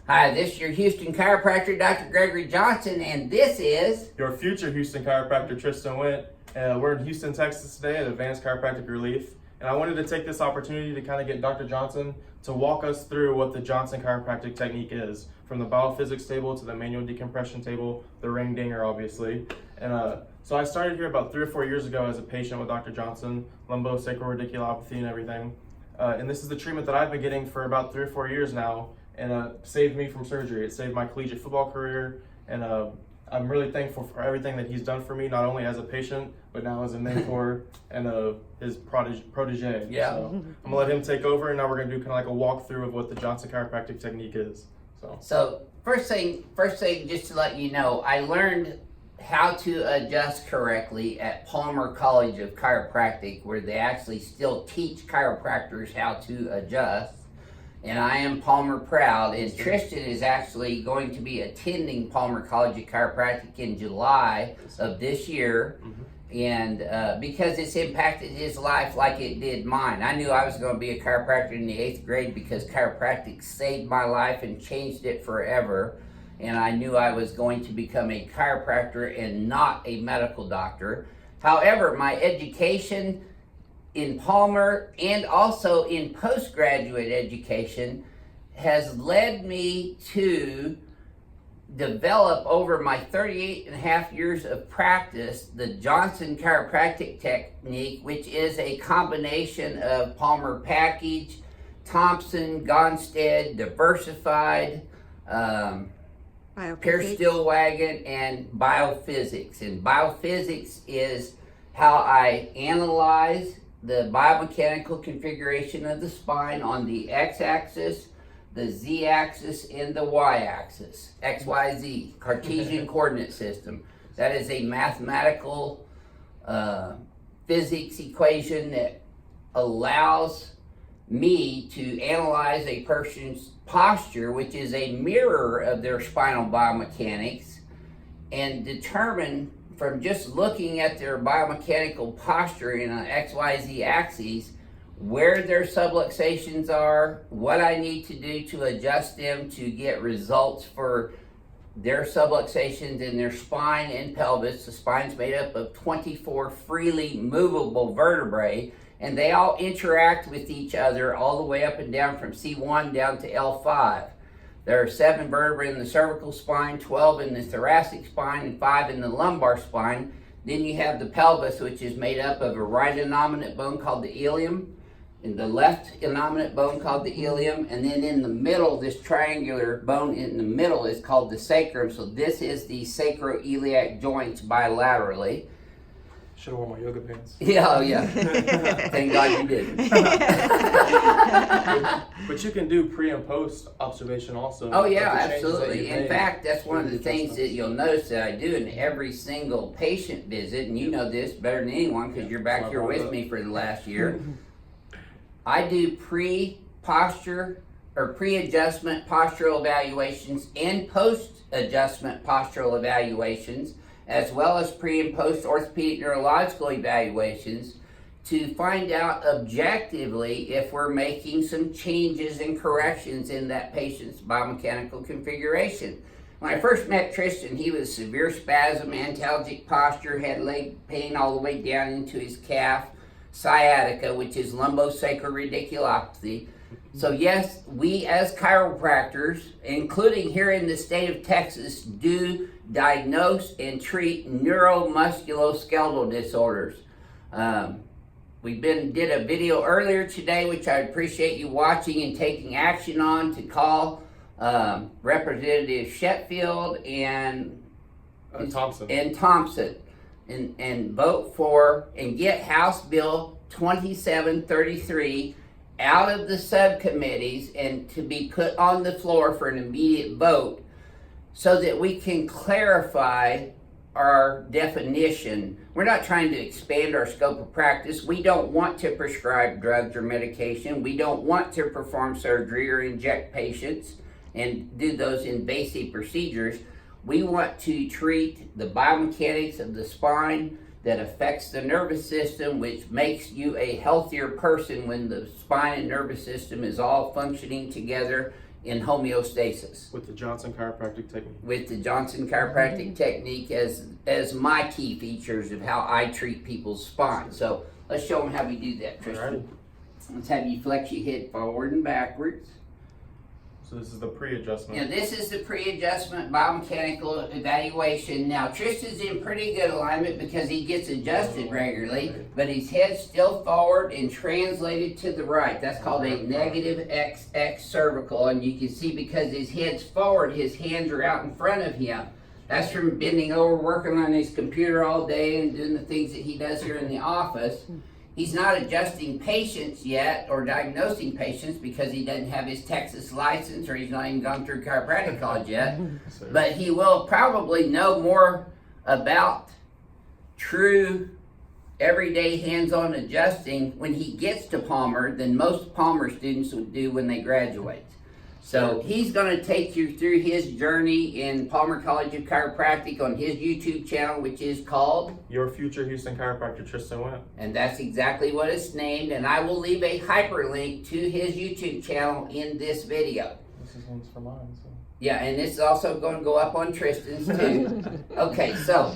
Hi, this is your Houston chiropractor, Dr. Gregory Johnson, and this is your future Houston chiropractor, Tristan Went. We're in Houston, Texas today at Advanced Chiropractic Relief, and I wanted to take this opportunity to kind of get Dr. Johnson to walk us through what the Johnson chiropractic technique is, from the biophysics table to the manual decompression table, the ring dinger, obviously. And so I started here about 3 or 4 years ago as a patient with Dr. Johnson, lumbosacral radiculopathy and everything. And this is the treatment that I've been getting for about 3 or 4 years now, and saved me from surgery. It saved my collegiate football career, and I'm really thankful for everything that he's done for me, not only as a patient, but now as a mentor and his protege. Yeah. So I'm gonna let him take over, and now we're gonna do kind of like a walkthrough of what the Johnson chiropractic technique is. So first thing, just to let you know, I learned how to adjust correctly at Palmer College of Chiropractic, where they actually still teach chiropractors how to adjust. And I am Palmer proud, and Tristan is actually going to be attending Palmer College of Chiropractic in July of this year. And because it's impacted his life like it did mine. I knew I was going to be a chiropractor in the 8th grade because chiropractic saved my life and changed it forever. And I knew I was going to become a chiropractor and not a medical doctor. However, my education in Palmer and also in postgraduate education has led me to develop over my 38 and a half years of practice the Johnson chiropractic technique, which is a combination of Palmer package, Thompson, Gonstead, diversified, Pierce Stillwagon, and biophysics. And biophysics is how I analyze the biomechanical configuration of the spine on the x-axis, the z-axis, and the y-axis, XYZ, Cartesian coordinate system. That is a mathematical physics equation that allows me to analyze a person's posture, which is a mirror of their spinal biomechanics, and determine from just looking at their biomechanical posture in an XYZ axis where their subluxations are, what I need to do to adjust them to get results for their subluxations in their spine and pelvis. The spine's made up of 24 freely movable vertebrae, and they all interact with each other all the way up and down from C1 down to L5. There are 7 vertebrae in the cervical spine, 12 in the thoracic spine, and 5 in the lumbar spine. Then you have the pelvis, which is made up of a right innominate bone called the ilium, and the left innominate bone called the ilium, and then in the middle, this triangular bone in the middle is called the sacrum. So this is the sacroiliac joints bilaterally. Should have worn my yoga pants. Yeah, oh yeah. Thank God you didn't. But you can do pre and post observation also. Oh yeah, absolutely. In fact, that's one of the things that you'll notice that I do in every single patient visit, and you know this better than anyone because you're back here with me for the last year. I do pre-posture or pre-adjustment postural evaluations and post-adjustment postural evaluations, as well as pre and post orthopedic neurological evaluations to find out objectively if we're making some changes and corrections in that patient's biomechanical configuration. When I first met Tristan, he was severe spasm, antalgic posture, had leg pain all the way down into his calf, sciatica, which is lumbosacral radiculopathy. So yes, we as chiropractors, including here in the state of Texas, do diagnose and treat neuromusculoskeletal disorders. We did a video earlier today, which I appreciate you watching and taking action on, to call Representative Sheffield and Thompson and vote for and get House Bill 2733 out of the subcommittees and to be put on the floor for an immediate vote so that we can clarify our definition. We're not trying to expand our scope of practice. We don't want to prescribe drugs or medication. We don't want to perform surgery or inject patients and do those invasive procedures. We want to treat the biomechanics of the spine that affects the nervous system, which makes you a healthier person when the spine and nervous system is all functioning together in homeostasis. With the Johnson chiropractic technique. With the Johnson chiropractic technique as my key features of how I treat people's spine. So let's show them how we do that, Tristan. Alrighty. Let's have you flex your head forward and backwards. So this is the pre-adjustment. Now this is the pre-adjustment biomechanical evaluation. Now Tristan's in pretty good alignment because he gets adjusted regularly, but his head's still forward and translated to the right. That's called a negative XX cervical, and you can see because his head's forward, his hands are out in front of him. That's from bending over, working on his computer all day and doing the things that he does here in the office. He's not adjusting patients yet or diagnosing patients because he doesn't have his Texas license or he's not even gone through chiropractic college yet. But he will probably know more about true everyday hands-on adjusting when he gets to Palmer than most Palmer students would do when they graduate. So he's going to take you through his journey in Palmer College of Chiropractic on his YouTube channel, which is called Your Future Houston Chiropractor Tristan Went. And that's exactly what it's named. And I will leave a hyperlink to his YouTube channel in this video. This is one's for mine. So. Yeah, and this is also going to go up on Tristan's too. Okay, so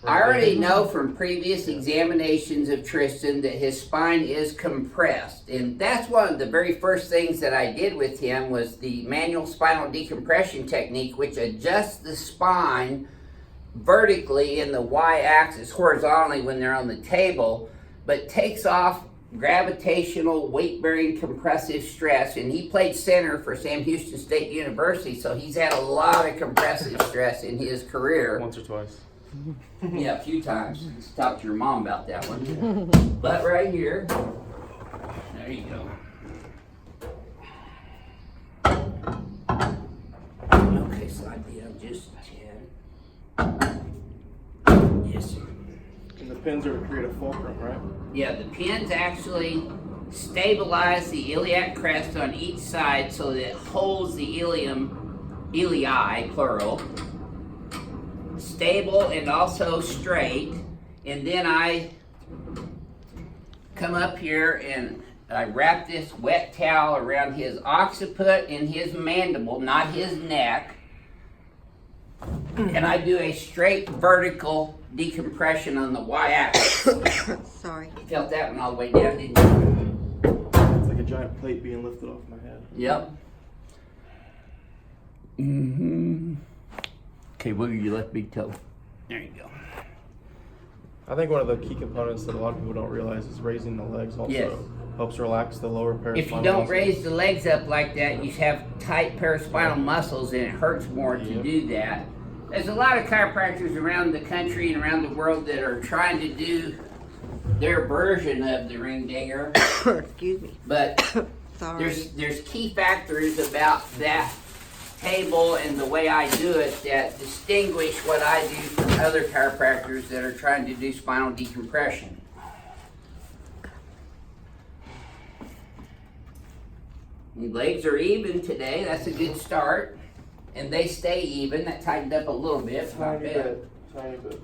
I already know from previous examinations of Tristan that his spine is compressed. And that's one of the very first things that I did with him was the manual spinal decompression technique, which adjusts the spine vertically in the y-axis, horizontally when they're on the table, but takes off gravitational weight-bearing compressive stress. And he played center for Sam Houston State University, so he's had a lot of compressive stress in his career. Once or twice. Yeah, a few times. Talk to your mom about that one. But right here, there you go. Okay, slide down just a tad. Yes, sir. And the pins are to create a fulcrum, right? Yeah, the pins actually stabilize the iliac crest on each side so that it holds the ilii, plural, stable and also straight. And then I come up here and I wrap this wet towel around his occiput and his mandible, not his neck. And I do a straight vertical decompression on the y-axis. Sorry. You felt that one all the way down, didn't you? It's like a giant plate being lifted off my head. Yep. Okay, wiggle your left big toe. There you go. I think one of the key components that a lot of people don't realize is raising the legs also. Yes. Helps relax the lower paraspinal If you don't muscles. raise the legs up like that, you have tight paraspinal muscles and it hurts more to Yep. do that. There's a lot of chiropractors around the country and around the world that are trying to do their version of the ring dinger, Excuse me. but Sorry. there's key factors about that table and the way I do it that distinguish what I do from other chiropractors that are trying to do spinal decompression. The legs are even today, that's a good start. And they stay even, that tightened up a little bit. Not Tiny bad. bit. Tiny bit.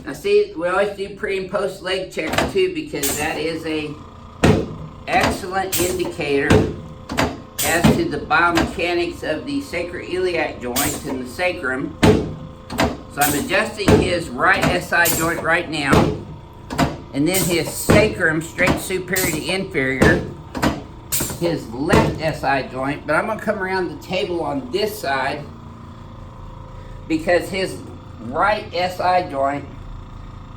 Now see, we always do pre and post leg checks too because that is a excellent indicator as to the biomechanics of the sacroiliac joint and the sacrum. So I'm adjusting his right SI joint right now, and then his sacrum straight superior to inferior, his left SI joint, but I'm going to come around the table on this side because his right SI joint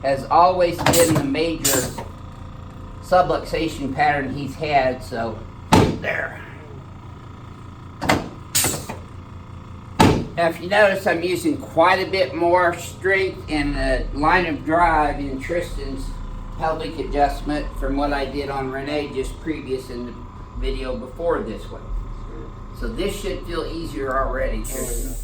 has always been the major subluxation pattern he's had, so there. Now if you notice, I'm using quite a bit more strength and line of drive in Tristan's pelvic adjustment from what I did on Renee just previous in the video before this one. So this should feel easier already, Tristan.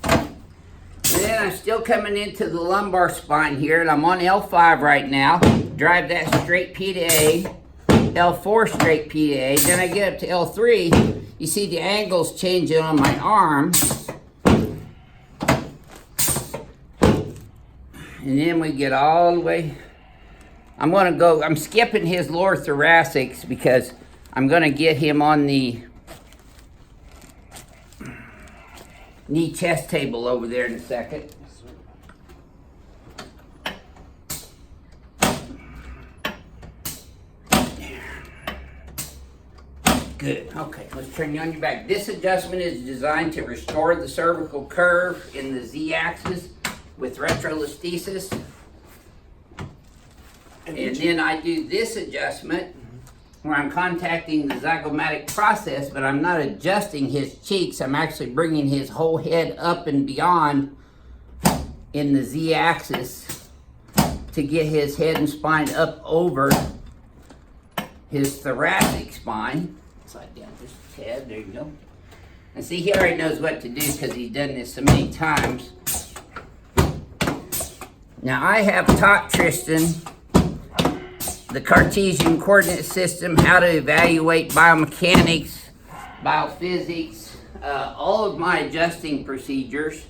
And then I'm still coming into the lumbar spine here, and I'm on L5 right now. Drive that straight P to A, L4 straight P to A. Then I get up to L3. You see the angles changing on my arm. And then we get all the way. I'm skipping his lower thoracics because I'm gonna get him on the knee chest table over there in a second. Good. Okay, let's turn you on your back. This adjustment is designed to restore the cervical curve in the Z-axis with retrolisthesis. And then I do this adjustment where I'm contacting the zygomatic process, but I'm not adjusting his cheeks. I'm actually bringing his whole head up and beyond in the Z-axis to get his head and spine up over his thoracic spine. Slide down just a tad, there you go. And see, he already knows what to do because he's done this so many times. Now I have taught Tristan the Cartesian coordinate system, how to evaluate biomechanics, biophysics, all of my adjusting procedures,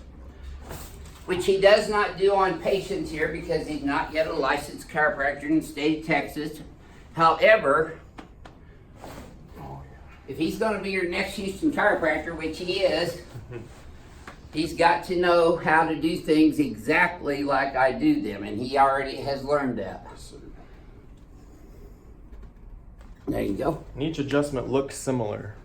which he does not do on patients here because he's not yet a licensed chiropractor in the state of Texas. However, if he's going to be your next Houston chiropractor, which he is, he's got to know how to do things exactly like I do them, and he already has learned that. There you go. And each adjustment looks similar.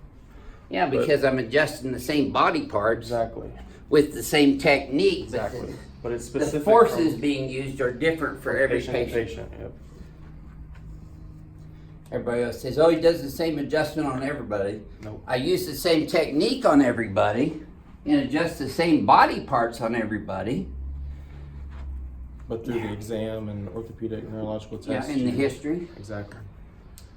Yeah, because I'm adjusting the same body parts Exactly. with the same technique, Exactly. But it's but the specific. forces from being used are different for every patient to patient. patient. Yep. Everybody else says, oh, he does the same adjustment on everybody. Nope. I use the same technique on everybody and adjust the same body parts on everybody. But through the exam and orthopedic neurological Yeah, tests. in the history. Exactly.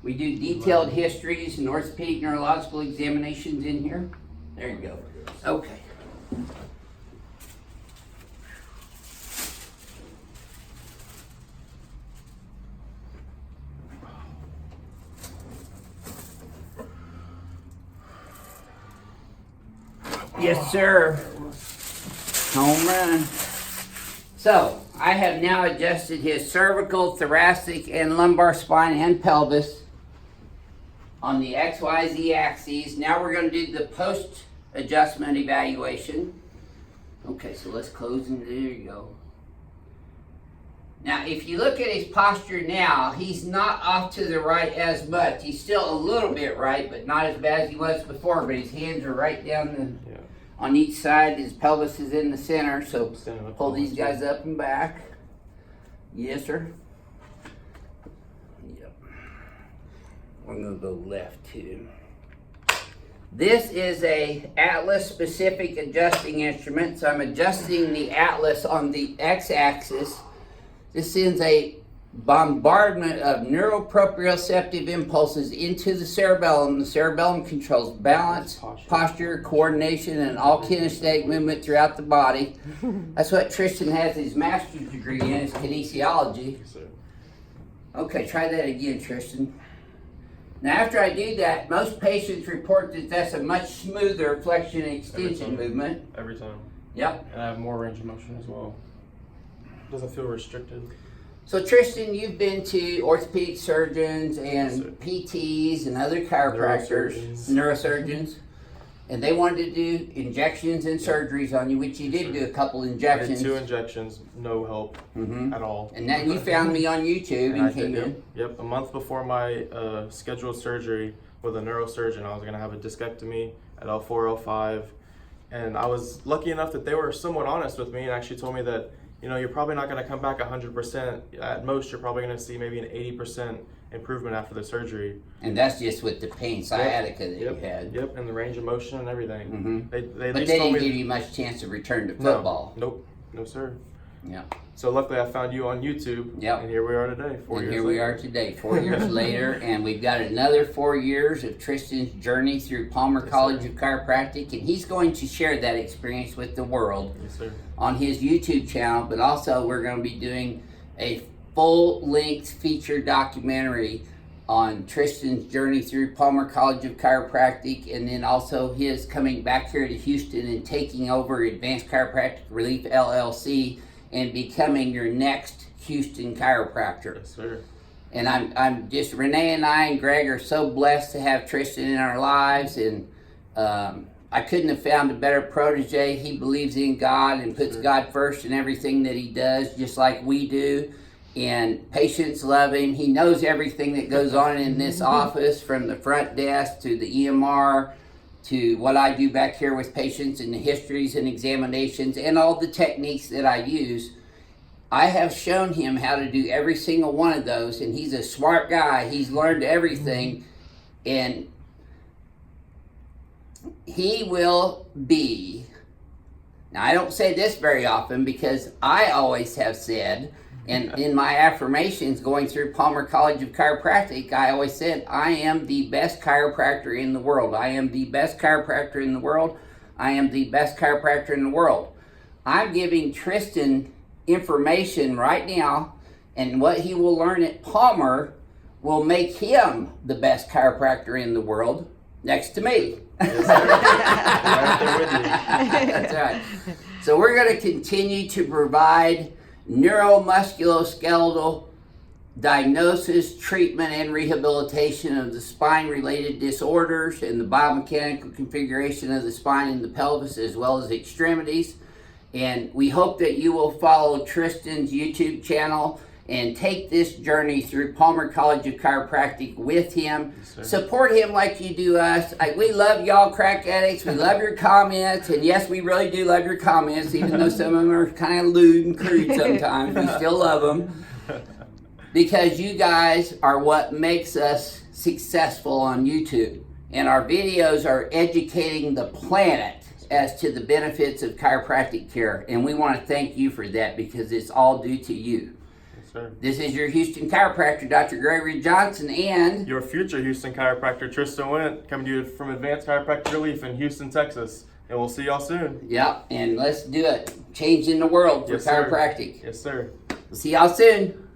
We do detailed histories and orthopedic neurological examinations in here. There you go. Okay. Yes, sir. Home run. So, I have now adjusted his cervical, thoracic, and lumbar spine and pelvis on the XYZ axes. Now we're going to do the post-adjustment evaluation. Okay, so let's close and there you go. Now, if you look at his posture now, he's not off to the right as much. He's still a little bit right, but not as bad as he was before. But his hands are right down on each side. His pelvis is in the center, so pull these guys up and back. Yes, sir. Yep. I'm gonna go left too. This is a Atlas specific adjusting instrument, so I'm adjusting the Atlas on the x-axis. This sends a bombardment of neuroproprioceptive impulses into the cerebellum. The cerebellum controls balance, posture, coordination, and all kinesthetic movement throughout the body. That's what Tristan has his master's degree in, is kinesiology. Okay, try that again, Tristan. Now, after I do that, most patients report that that's a much smoother flexion and extension movement. Every time. Yep. And I have more range of motion as well. Doesn't feel restricted. So Tristan, you've been to orthopedic surgeons and PTs and other chiropractors, neurosurgeons, and they wanted to do injections and surgeries on you, which you did do a couple I did injections. 2 injections, no help at all. And then you found me on YouTube and came in. Yep, a month before my scheduled surgery with a neurosurgeon, I was going to have a discectomy at L4, L5. And I was lucky enough that they were somewhat honest with me and actually told me that, you know, you're probably not going to come back 100%. At most, you're probably going to see maybe an 80% improvement after the surgery. And that's just with the pain, sciatica that you had. Yep, and the range of motion and everything. They But at they least told didn't me give you much chance to return to football. Nope, no sir. Yeah. So luckily I found you on YouTube. Yep. And here we are today, 4 And years here we later. are today, 4 years later, and we've got another 4 years of Tristan's journey through Palmer College of Chiropractic, and he's going to share that experience with the world Yes, sir. on his YouTube channel, but also we're going to be doing a full-length feature documentary on Tristan's journey through Palmer College of Chiropractic, and then also his coming back here to Houston and taking over Advanced Chiropractic Relief LLC and becoming your next Houston chiropractor. Yes, sir. And I'm just, Renee and I and Greg are so blessed to have Tristan in our lives, and I couldn't have found a better protege. He believes in God and puts God first in everything that he does, just like we do. And patients love him. He knows everything that goes on in this office, from the front desk to the EMR to what I do back here with patients and the histories and examinations and all the techniques that I use. I have shown him how to do every single one of those, and he's a smart guy. He's learned everything, and he will be, now I don't say this very often because I always have said, and in my affirmations going through Palmer College of Chiropractic, I always said, I am the best chiropractor in the world. I am the best chiropractor in the world. I am the best chiropractor in the world. I'm giving Tristan information right now, and what he will learn at Palmer will make him the best chiropractor in the world, next to me. Yes, sir. Right there with you. That's right. So we're going to continue to provide neuromusculoskeletal diagnosis, treatment, and rehabilitation of the spine-related disorders and the biomechanical configuration of the spine and the pelvis, as well as extremities. And we hope that you will follow Tristan's YouTube channel and take this journey through Palmer College of Chiropractic with him. Yes, support him like you do us. We love y'all, crack addicts. We love your comments. And yes, we really do love your comments, even though some of them are kind of lewd and crude sometimes. We still love them. Because you guys are what makes us successful on YouTube. And our videos are educating the planet as to the benefits of chiropractic care. And we want to thank you for that, because it's all due to you. Sir. This is your Houston chiropractor, Dr. Gregory Johnson, and your future Houston chiropractor, Tristan Went, coming to you from Advanced Chiropractic Relief in Houston, Texas. And we'll see y'all soon. yeah, and let's do it. Changing the world for Yes, sir. chiropractic. Yes, sir. See y'all soon.